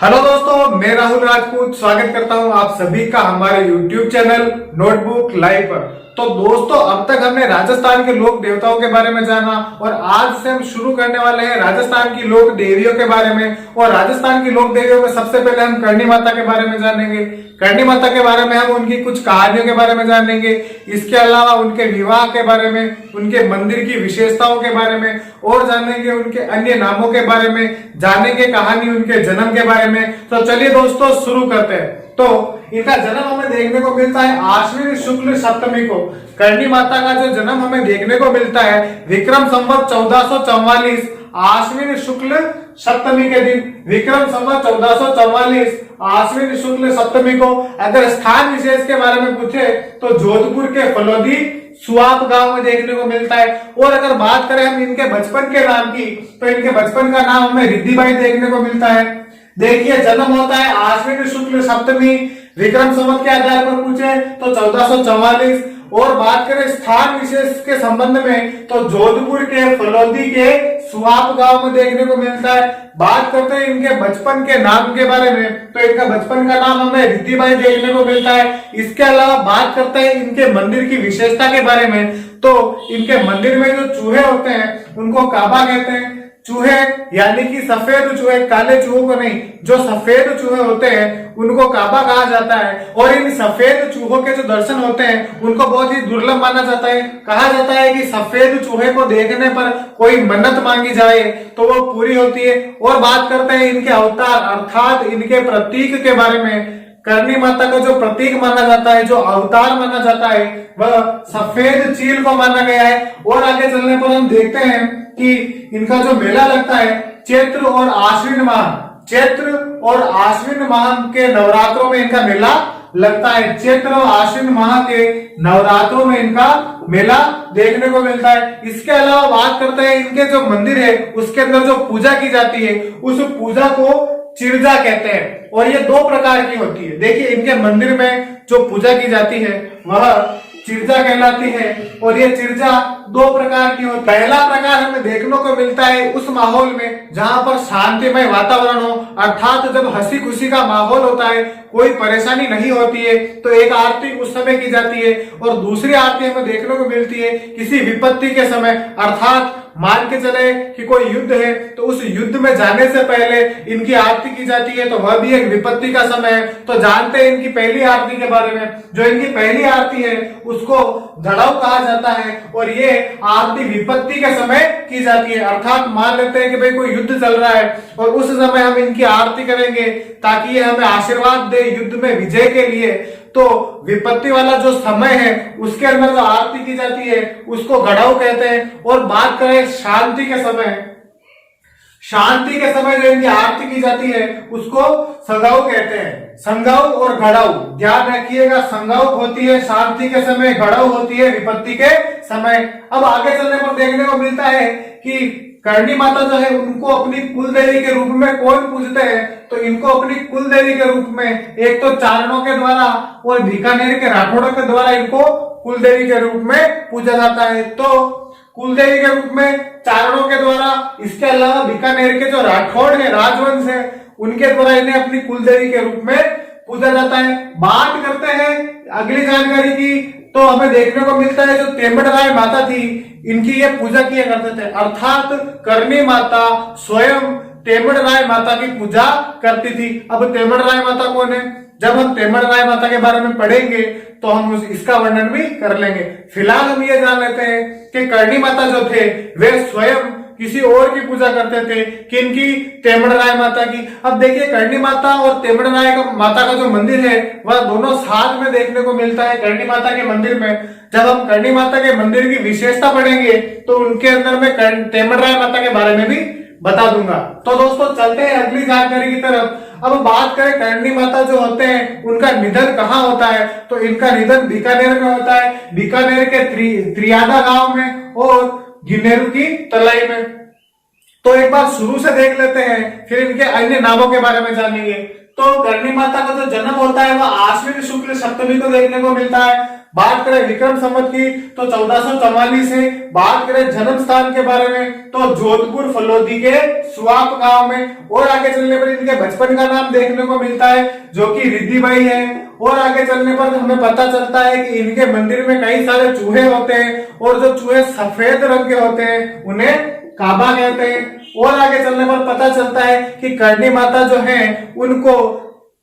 Hello दोस्तों, मैं राहुल राजपूत स्वागत करता हूं आप सभी का हमारे YouTube चैनल नोटबुक लाइव पर। तो दोस्तों, अब तक हमने राजस्थान के लोक देवताओं के बारे में जाना और आज से हम शुरू करने वाले हैं राजस्थान की लोक देवियों के बारे में। और राजस्थान की लोक देवियों में सबसे पहले हम करणी माता के बारे में जानेंगे। करणी माता के बारे में हम उनकी कुछ कहानियों के बारे में जानेंगे। इसके अलावा उनके विवाह के बारे में, उनके मंदिर की विशेषताओं के बारे में और जानेंगे, उनके अन्य नामों के बारे में जानेंगे, कहानी उनके जन्म के बारे में। तो चलिए दोस्तों शुरू करते हैं। तो इनका जन्म हमें देखने को मिलता है आश्विन शुक्ल सप्तमी को। करणी माता का जो जन्म हमें देखने को मिलता है विक्रम संवत 1444 आश्विन शुक्ल सप्तमी के दिन। विक्रम संवत 1444 आश्विन शुक्ल सप्तमी को। अगर स्थान विशेष के बारे में पूछे तो जोधपुर के फलोदी सुआप गांव में देखने को मिलता है। और अगर बात करें हम इनके बचपन के नाम की तो इनके बचपन का नाम हमें रिद्धिबाई देखने को मिलता है। देखिए, जन्म होता है आश्विन शुक्ल सप्तमी, विक्रम संवत के आधार पर पूछे तो 1444। और बात करें स्थान विशेष के संबंध में तो जोधपुर के फलोदी के सुआप गांव में देखने को मिलता है। बात करते हैं इनके बचपन के नाम के बारे में तो इनका बचपन का नाम हमें रिद्धिबाई देखने को मिलता है। इसके अलावा बात करते हैं इनके मंदिर की विशेषता के बारे में तो इनके मंदिर में जो चूहे होते हैं उनको काबा कहते हैं। चूहे यानी कि सफेद चूहे, काले चूहों को नहीं, जो सफेद चूहे होते हैं उनको काबा कहा जाता है। और इन सफेद चूहों के जो दर्शन होते हैं उनको बहुत ही दुर्लभ माना जाता है। कहा जाता है कि सफेद चूहे को देखने पर कोई मन्नत मांगी जाए तो वो पूरी होती है। और बात करते हैं इनके अवतार अर्थात इनके प्रतीक के बारे में। करणी माता का जो प्रतीक माना जाता है, जो अवतार माना जाता है, वह सफेद चील को माना गया है। और आगे चलने पर हम देखते हैं कि इनका जो मेला लगता है चैत्र और आश्विन माह, चैत्र और आश्विन माह के नवरात्रों में इनका मेला लगता है। चैत्र और आश्विन माह के नवरात्रों में इनका मेला देखने को मिलता है। इसके अलावा बात करते हैं इनके जो मंदिर है उसके अंदर जो पूजा की जाती है उस पूजा को चिरजा कहते हैं। और ये दो प्रकार की होती है। देखिए, इनके मंदिर में जो पूजा की जाती है वह चिरजा कहलाती है। और ये चिरजा दो प्रकार की होती है। पहला प्रकार हमें देखने को मिलता है उस माहौल में जहां पर शांतिमय वातावरण हो, अर्थात जब हंसी खुशी का माहौल होता है, कोई परेशानी नहीं होती है, तो एक आरती उस समय की जाती है। और दूसरी आरती हमें देखने को मिलती है किसी विपत्ति के समय, अर्थात मान के चले कि कोई युद्ध है तो उस युद्ध में जाने से पहले इनकी आरती की जाती है, तो वह भी एक विपत्ति का समय है। तो जानते हैं इनकी पहली आरती के बारे में। जो इनकी पहली आरती है उसको धड़ाऊ कहा जाता है और ये आरती विपत्ति के समय की जाती है। अर्थात मान लेते हैं कि भाई कोई युद्ध चल रहा है और उस समय हम इनकी आरती करेंगे ताकि ये हमें आशीर्वाद दे युद्ध में विजय के लिए। तो विपत्ति वाला जो समय है उसके अंदर जो आरती की जाती है उसको घड़ाऊ कहते हैं। और बात करें शांति के समय, शांति के समय जो इनकी आरती की जाती है उसको संगाऊ कहते हैं। संगाऊ और घड़ाऊ ध्यान रखिएगा, संगाऊ होती है शांति के समय, घड़ाऊ होती है विपत्ति के समय। अब आगे चलने पर देखने को मिलता है कि करणी माता जो है उनको अपनी कुल देवी के रूप में कौन पूजते हैं तो इनको अपनी कुल देवी के रूप में एक तो चारणों के द्वारा और बीकानेर के राठौड़ों के द्वारा इनको कुल देवी के रूप में पूजा जाता है। तो कुल देवी के रूप में चारणों के द्वारा, इसके अलावा बीकानेर के जो राठौड़ है, राजवंश है, उनके द्वारा इन्हें अपनी कुल देवी के रूप में पूजा जाता है। बात करते हैं अगली जानकारी की तो हमें देखने को मिलता है जो तेम्बड़ राय माता थी इनकी ये पूजा किया करते थे। अर्थात करणी माता स्वयं तेम्बड़ राय माता की पूजा करती थी। अब तेम्बड़ राय माता कौन है? जब हम तेम्बड़ राय माता के बारे में पढ़ेंगे तो हम इसका वर्णन भी कर लेंगे। फिलहाल हम ये जान लेते हैं कि करणी माता जो थे वे स्वयं किसी और की पूजा करते थे। किनकी? तेम्बड़ राय माता की। अब देखिए, करणी माता और तेम्बड़ राय माता का जो मंदिर है वह दोनों साथ में देखने को मिलता है करणी माता के मंदिर में। जब हम करणी माता के मंदिर की विशेषता पढ़ेंगे तो उनके अंदर में तेम्बड़ राय माता के बारे में भी बता दूंगा। तो दोस्तों चलते हैं अगली जानकारी की तरफ। अब बात करें करणी माता जो होते हैं उनका निधन कहाँ होता है तो इनका निधन बीकानेर में होता है। बीकानेर के त्रियादा गांव में और गिन्नेरू की तलाई में। तो एक बार शुरू से देख लेते हैं, फिर इनके अन्य नामों के बारे में जानेंगे। तो करणी माता का जो जन्म होता है वह आश्विन शुक्ल सप्तमी को देखने को मिलता है। बात करें विक्रम संवत की तो 1444 है। बात करें जन्म स्थान के बारे में तो जोधपुर फलोदी के सुआप गांव में। और आगे चलने पर इनके बचपन का नाम देखने को मिलता है जो कि रिद्धिबाई है। और आगे चलने पर हमें पता चलता है कि इनके मंदिर में कई सारे चूहे होते हैं और जो चूहे सफेद रंग के होते हैं उन्हें काबा कहते हैं। और आगे चलने पर पता चलता है कि करणी माता जो है उनको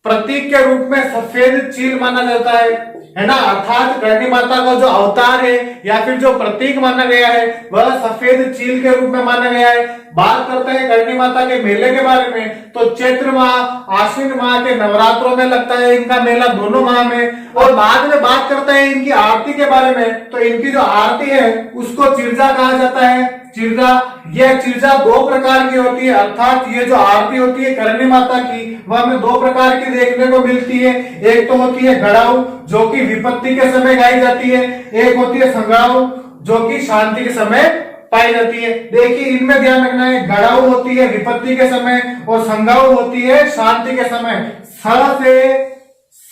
प्रतीक के रूप में सफेद चील माना जाता है ना। अर्थात करणी माता का जो अवतार है या फिर जो प्रतीक माना गया है वह सफेद चील के रूप में माना गया है। बात करते हैं करणी माता के मेले के बारे में तो चैत्र माह आश्विन माह के नवरात्रों में लगता है इनका मेला, दोनों माह में। और बाद में बात करते हैं इनकी आरती के बारे में तो इनकी जो आरती है उसको चिरजा कहा जाता है। चिरजा, यह चिरजा दो प्रकार की होती है, अर्थात ये जो आरती होती है करणी माता की वह हमें दो प्रकार की देखने को मिलती है। एक तो होती है गड़ाऊ जो कि विपत्ति के समय गाई जाती है, एक होती है संगाऊ जो कि शांति के समय पाई जाती है। देखिए इनमें ध्यान रखना है, गड़ाऊ होती है विपत्ति के समय और संगाऊ होती है शांति के समय।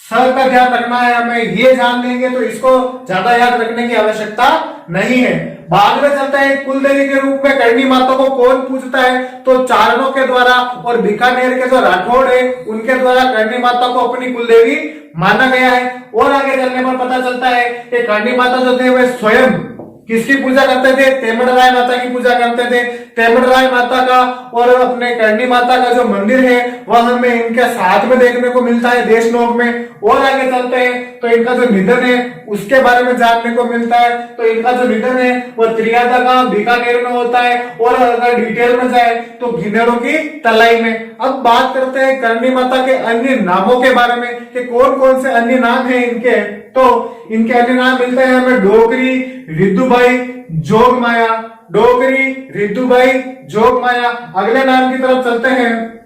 स का ध्यान रखना है हमें, ये जान लेंगे तो इसको ज्यादा याद रखने की आवश्यकता नहीं है। बाद में चलता है कुल देवी के रूप में करणी माता को कौन पूजता है तो चारणों के द्वारा और बीकानेर के जो राठौड़ है उनके द्वारा करणी माता को अपनी कुल देवी माना गया है। और आगे चलने पर पता चलता है कि करणी माता जो थे वे स्वयं किसकी पूजा करते थे, तेमड़ राय माता की पूजा करते थे। तेमड़ राय माता का और अपने करणी माता का जो मंदिर है वह हमें इनके साथ में देखने को मिलता है देशनोक में। और आगे चलते हैं तो इनका जो निधन है उसके बारे में जानने को मिलता है। तो इनका जो निधन है वह त्रियादा का बीकानेर में होता है और अगर डिटेल में जाए तो घिनेरों की तलाई में। अब बात करते हैं करणी माता के अन्य नामों के बारे में कि कौन कौन से अन्य नाम है इनके। तो इनके अन्य नाम मिलते हैं हमें डोकरी, रिद्धुबाई, जोग माया। डोकरी, रिद्धुबाई, जोग माया। अगले नाम की तरफ चलते हैं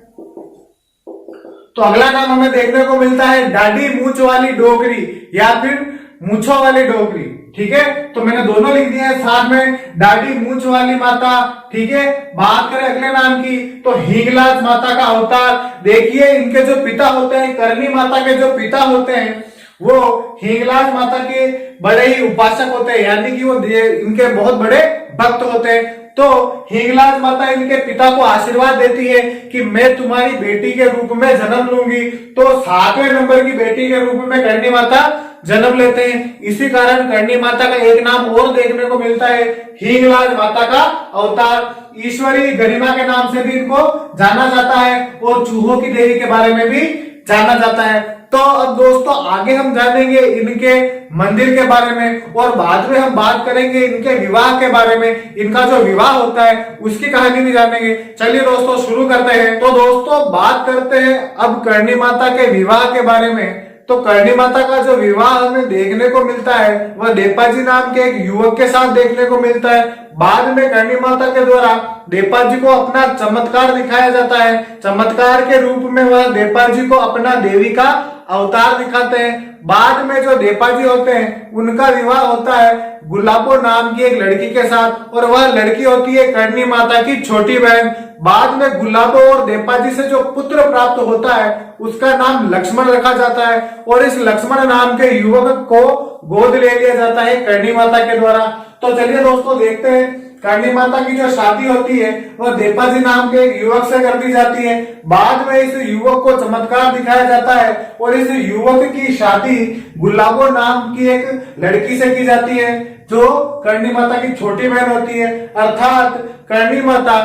तो अगला नाम हमें देखने को मिलता है डाडी मूछ वाली डोकरी या फिर मूछों वाली डोकरी। ठीक है, तो मैंने दोनों लिख दिए हैं साथ में, डाडी मूछ वाली माता। ठीक है, बात करें अगले नाम की तो हिंगलाज माता का अवतार। देखिए इनके जो पिता होते हैं, करणी माता के जो पिता होते हैं वो हिंगलाज माता के बड़े ही उपासक होते हैं, यानी कि वो इनके बहुत बड़े भक्त होते हैं। तो हिंगलाज माता इनके पिता को आशीर्वाद देती है कि मैं तुम्हारी बेटी के रूप में जन्म लूंगी। तो 7वें नंबर की बेटी के रूप में करणी माता जन्म लेते हैं। इसी कारण करणी माता का एक नाम और देखने को मिलता है, हिंगलाज माता का अवतार। ईश्वरी गरिमा के नाम से भी इनको जाना जाता है और चूहों की देवी के बारे में भी जाना जाता है। तो अब दोस्तों आगे हम जानेंगे इनके मंदिर के बारे में और बाद में हम बात करेंगे इनके विवाह के बारे में। इनका जो विवाह होता है उसकी कहानी भी जानेंगे। चलिए दोस्तों शुरू करते हैं। तो दोस्तों बात करते हैं अब करणी माता के विवाह के बारे में। तो करणी माता का जो विवाह हमें देखने को मिलता है वह देपाजी नाम के एक युवक के साथ देखने को मिलता है। बाद में करणी माता के द्वारा देपाजी को अपना चमत्कार दिखाया जाता है। चमत्कार के रूप में वह देपाजी को अपना देवी का अवतार दिखाते हैं। बाद में जो देपाजी होते हैं उनका विवाह होता है गुलाबो नाम की एक लड़की के साथ और वह लड़की होती है करणी माता की छोटी बहन। बाद में गुलाबो और देपाजी से जो पुत्र प्राप्त होता है उसका नाम लक्ष्मण रखा जाता है और इस लक्ष्मण नाम के युवक को गोद ले लिया जाता है करणी माता के द्वारा। तो चलिए दोस्तों देखते हैं करणी माता की जो शादी होती है वह देपाजी नाम के एक युवक से कर दी जाती है। बाद में इस युवक को चमत्कार दिखाया जाता है और इस युवक की शादी गुलाबो नाम की एक लड़की से की जाती है जो करणी माता की छोटी बहन होती है। अर्थात करणी माता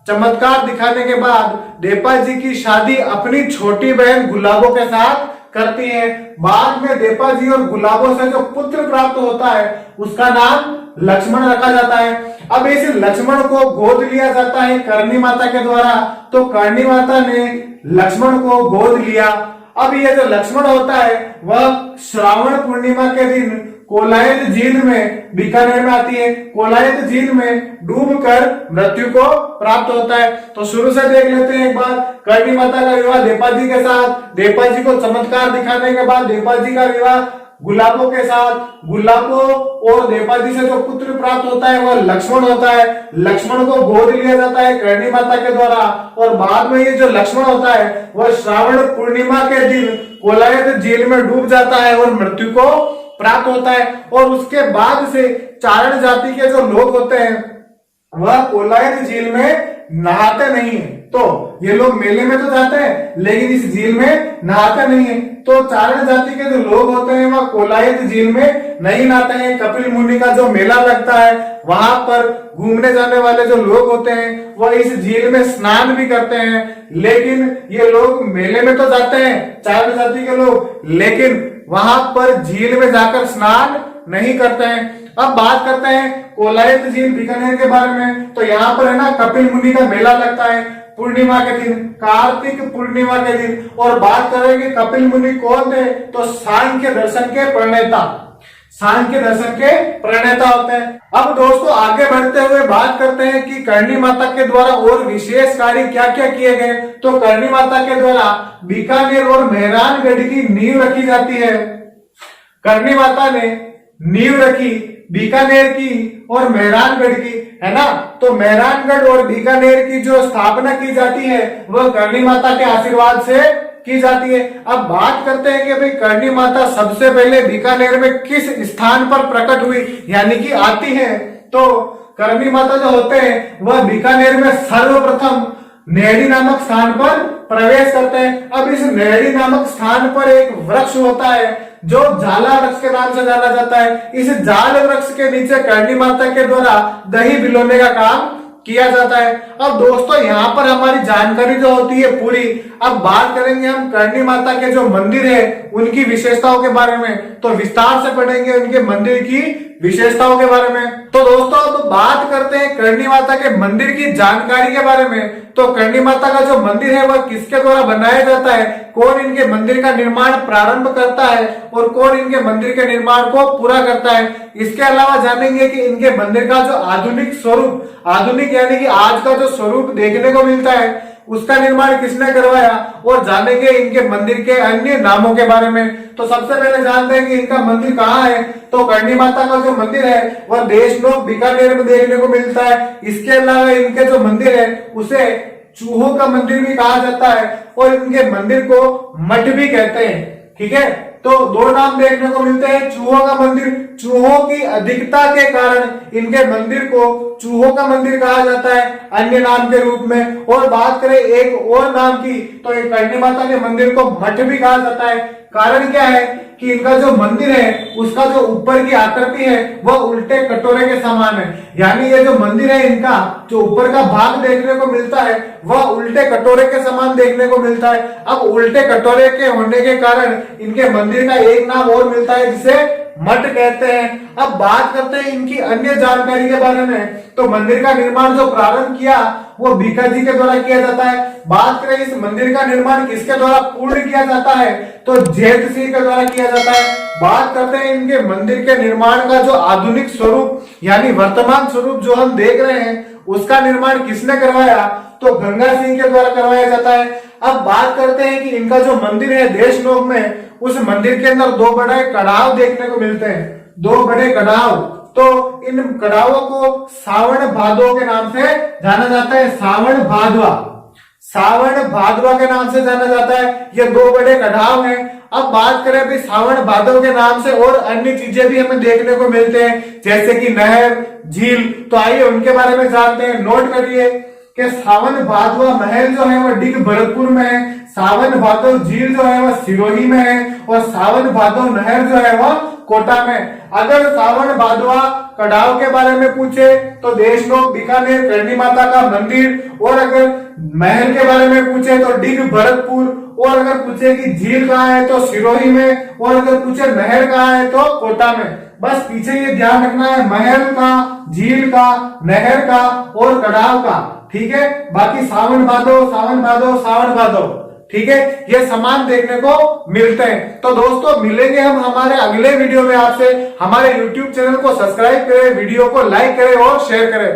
चमत्कार दिखाने के बाद देपाजी की शादी अपनी छोटी बहन गुलाबो के साथ करती है। बाद में देपाजी और गुलाबो से जो पुत्र प्राप्त होता है उसका नाम लक्ष्मण रखा जाता है। अब इस लक्ष्मण को गोद लिया जाता है करणी माता के द्वारा। तो करणी माता ने लक्ष्मण को गोद लिया। अब ये जो लक्ष्मण होता है वह श्रावण पूर्णिमा के दिन कोलायत झील में बीकानेर में आती है। कोलायत झील में डूबकर मृत्यु को प्राप्त होता है। तो शुरू से देख लेते हैं एक बार। करणी माता का विवाह देपाजी के साथ, देपाजी को चमत्कार दिखाने के बाद देपाजी का विवाह गुलाबों के साथ, गुलाबों और द्रौपदी से जो पुत्र प्राप्त होता है वह लक्ष्मण होता है। लक्ष्मण को गोद लिया जाता है करणी माता के द्वारा, और बाद में ये जो लक्ष्मण होता है वह श्रावण पूर्णिमा के दिन कोलायत झील में डूब जाता है और मृत्यु को प्राप्त होता है। और उसके बाद से चारण जाति के जो लोग होते हैं वह कोलायत झील में नहाते नहीं है। तो ये लोग मेले में तो जाते हैं लेकिन इस झील में नहाते नहीं है। तो चारण जाति के जो लोग होते हैं वह कोलायत झील में नहीं नहाते हैं। कपिल मुनि का जो मेला लगता है वहां पर घूमने जाने वाले जो लोग होते हैं वह इस झील में स्नान भी करते हैं, लेकिन ये लोग मेले में तो जाते हैं चारण जाति के लोग, लेकिन वहां पर झील में जाकर स्नान नहीं करते हैं। अब बात करते हैं कोलायत झील बीकानेर के बारे में। तो यहाँ पर है ना कपिल मुनि का मेला लगता है पूर्णिमा के दिन, कार्तिक पूर्णिमा के दिन। और बात करेंगे कपिल मुनि कौन थे, तो सांख्य दर्शन के प्रणेता, सांख्य दर्शन के प्रणेता होते हैं। अब दोस्तों आगे बढ़ते हुए बात करते हैं कि करणी माता के द्वारा और विशेष कार्य क्या क्या किए गए। तो करणी माता के द्वारा बीकानेर और मेहरानगढ़ की नींव रखी जाती है। करणी माता ने नींव रखी बीकानेर की और मेहरानगढ़ की, है ना। तो मेहरानगढ़ और बीकानेर की जो स्थापना की जाती है वह करणी माता के आशीर्वाद से की जाती है। अब बात करते हैं कि भाई करणी माता सबसे पहले बीकानेर में किस स्थान पर प्रकट हुई, यानी कि आती है। तो करणी माता जो होते हैं वह बीकानेर में सर्वप्रथम नेहड़ी नामक स्थान पर प्रवेश करते हैं। अब इस नेहड़ी नामक स्थान पर एक वृक्ष होता है जो जाला वृक्ष के नाम से जाना जाता है। इस जाल वृक्ष के नीचे करणी माता के द्वारा दही भिगोने का काम किया जाता है। अब दोस्तों यहाँ पर हमारी जानकारी जो होती है पूरी। अब बात करेंगे हम करणी माता के जो मंदिर है उनकी विशेषताओं के बारे में, तो विस्तार से पढ़ेंगे उनके मंदिर की विशेषताओं के बारे में। तो दोस्तों अब बात करते हैं करणी माता के मंदिर की जानकारी के बारे में। तो करणी माता का जो मंदिर है वह किसके द्वारा बनाया जाता है, कौन इनके मंदिर का निर्माण प्रारंभ करता है और कौन इनके मंदिर के निर्माण को पूरा करता है। इसके अलावा जानेंगे कि इनके मंदिर का जो आधुनिक स्वरूप, आधुनिक यानी कि आज का जो स्वरूप देखने को मिलता है उसका निर्माण किसने करवाया, और जानेंगे इनके मंदिर के अन्य नामों के बारे में। तो सबसे पहले जानते हैं कि इनका मंदिर कहाँ है। तो करणी माता का जो मंदिर है वह देशनोक बीकानेर में देखने को मिलता है। इसके अलावा इनके जो मंदिर है उसे चूहों का मंदिर भी कहा जाता है और इनके मंदिर को मठ भी कहते हैं। ठीक है, तो दो नाम देखने को मिलते हैं। चूहों का मंदिर, चूहों की अधिकता के कारण इनके मंदिर को चूहों का मंदिर कहा जाता है अन्य नाम के रूप में। और बात करें एक और नाम की, तो एक करणी माता के मंदिर को मठ भी कहा जाता है। कारण क्या है कि इनका जो मंदिर है उसका जो ऊपर की आकृति है वह उल्टे कटोरे के समान है, यानी ये जो मंदिर है इनका जो ऊपर का भाग देखने को मिलता है वह उल्टे कटोरे के समान देखने को मिलता है। अब उल्टे कटोरे के होने के कारण इनके मंदिर का एक नाम और मिलता है जिसे मठ कहते हैं। अब बात करते हैं इनकी अन्य जानकारी के बारे में। तो मंदिर का निर्माण जो प्रारंभ किया वो भीखा जी के द्वारा किया जाता है। बात करें इस मंदिर का निर्माण किसके द्वारा पूर्ण किया जाता है, तो जेठ सिंह के द्वारा किया जाता है। बात करते हैं इनके मंदिर के निर्माण का जो आधुनिक स्वरूप यानी वर्तमान स्वरूप जो हम देख रहे हैं उसका निर्माण किसने करवाया, तो गंगा सिंह के द्वारा करवाया जाता है। अब बात करते हैं कि इनका जो मंदिर है देशनोक में, उस मंदिर के अंदर दो बड़े कड़ाव देखने को मिलते हैं, दो बड़े कड़ाव। तो इन कड़ावों को सावन भादो के नाम से जाना जाता है। सावन भादवा, सावन भादवा के नाम से जाना जाता है। ये दो बड़े कड़ाव हैं। अब बात करें अभी सावन भादव के नाम से और अन्य चीजें भी हमें देखने को मिलते हैं जैसे कि नहर, झील। तो आइए उनके बारे में जानते हैं। नोट करिए कि सावन भादवा महल जो है वह डिग भरतपुर में है, सावन भादव झील जो है वह सिरोही में है और सावन भादव नहर जो है वह कोटा में। अगर सावन भादवा कड़ाव के बारे में पूछे तो देशनोक बीकानेर करणी माता का मंदिर, और अगर महल के बारे में पूछे तो डिग भरतपुर, और अगर पूछे कि झील कहाँ है तो सिरोही में, और अगर पूछे नहर कहाँ है तो कोटा में। बस पीछे ये ध्यान रखना है महल का, झील का, नहर का और कड़ाव का। ठीक है, बाकी सावन भादो, सावन भादो, सावन भादो, ठीक है, ये समान देखने को मिलते हैं। तो दोस्तों मिलेंगे हम हमारे अगले वीडियो में आपसे। हमारे YouTube चैनल को सब्सक्राइब करें, वीडियो को लाइक करें और शेयर करें।